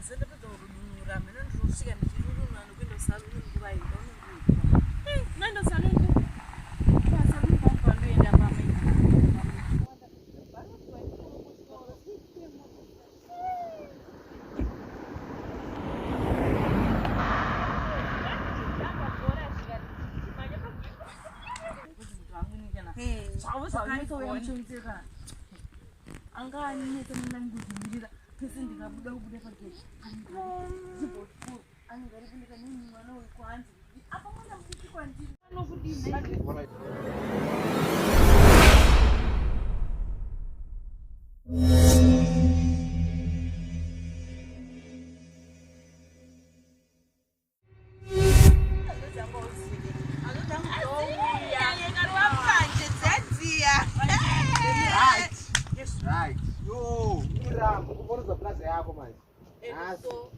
Sende pedorunura mina ndrosvika ndichiruruna nokuenda kusaluni nguva ino unoenda saluni saluni kwangu vandoenda pamwe angaanetsa muna ndikudzimirira pese ndikabuda kubuda pageti anogari kunika nini mwana wekwanzi apa mwana mutiti kwandiri anokudii Right. Yo, Mirambo, kubonza plaza yako manje.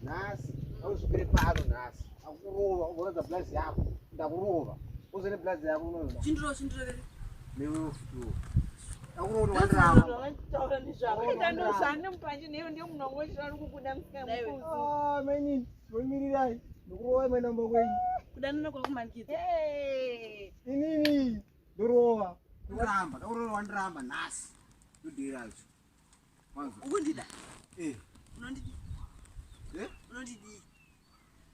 Nasi. Awusukire palo nasi. Akuroba, kubonza plaza yako. Ndakuroba. Uzene plaza yako unono. Chindro Lewe futu. Akuroba wandrama. Ndando zane mpanje neyo ndiyo munongosha kukuda msika mkuzi. Meni, wemirirai. Ndikuroba mena mbokweni. kudanana kwakumanikidza. Inini? Ndoroba. Ndoramba, ndakuroba wandrama nasi. Udiracho. Mwanzo. Ukundida? Unondidi? Unondidi?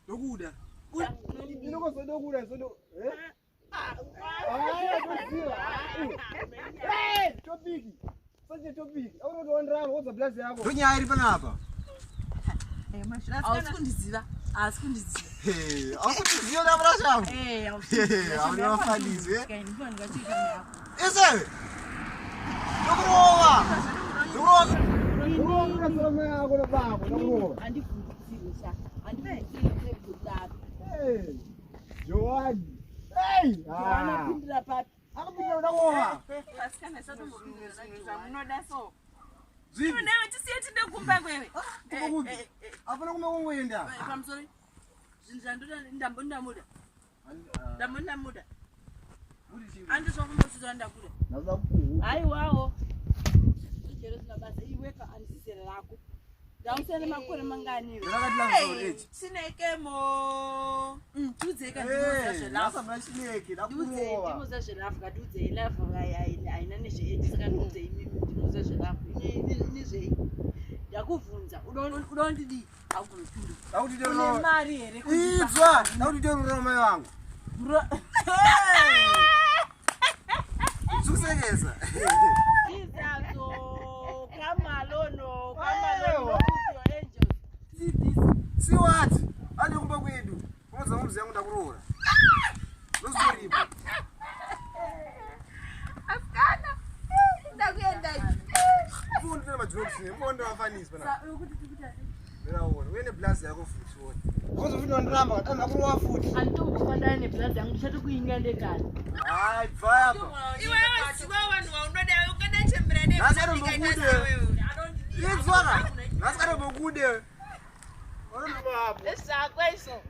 Dokuda. Unondidi? Inoko sodokuda sodo. Topiki. Soje topiki. Aunoto wandrama woza blazi yako. Dunya iri panapa. Asikundiziva. Akudziziva na blazi yako. Auri wafanize. Ese. Dokuroba. Ndoroma yako na babo ndoroba. Andifundisisa. Andifundisisa kudada. Joani. Joana pindira papi. Akapindira unakowa. Pasikana satomuzunguzza munoda so. Zipi? Newe tisiye tinde kumba kwewe. Apana kumakongoenda. Pamusori. Zvinzandoda ndambonamuda. Ndamuda. Andizvakumbosvitsa ndakuda. Naza ku. Haiwawo. Jero sinabasa iweka andisisere rako. Ndausene makore mangani iwe. Sinekemo. Tudzeka ndimozazve lafu. Nasa mnachineke Tudze ndakuroba. ndimozazve lafu kadudze ilafu aina nezveedi saka ndudze imi ndimozazve lafu. Ini zvei. Ndakuvhunza udondidi akuzopinda. Ndakuti Une ndoro. mari here Idzwa, ndakuti ndoro mai wangu. Susekeza. Izazo kamalono your angels. See this. See what? Ade kumba kwedu. Kumoza mumzi yangu ndakurola. Nozoripo. Afkana. Ndakuenda. Fundi tena majokes ne. Mbona wafanisi bana. Sa ukuthi tikuthathe. Mina uone. Wene blast yako futhi wona. Kuzo futhi wandrama ndakurola futhi. Anditokufanana neblood yangu ndichathe kuingande kani. Hayi baya ba. Iwe wasiwa vanhu vaunoda ukadachembera ne. Nasaro bokude. Idzwa. Nasaro bokude. Ona baba. Esakweso.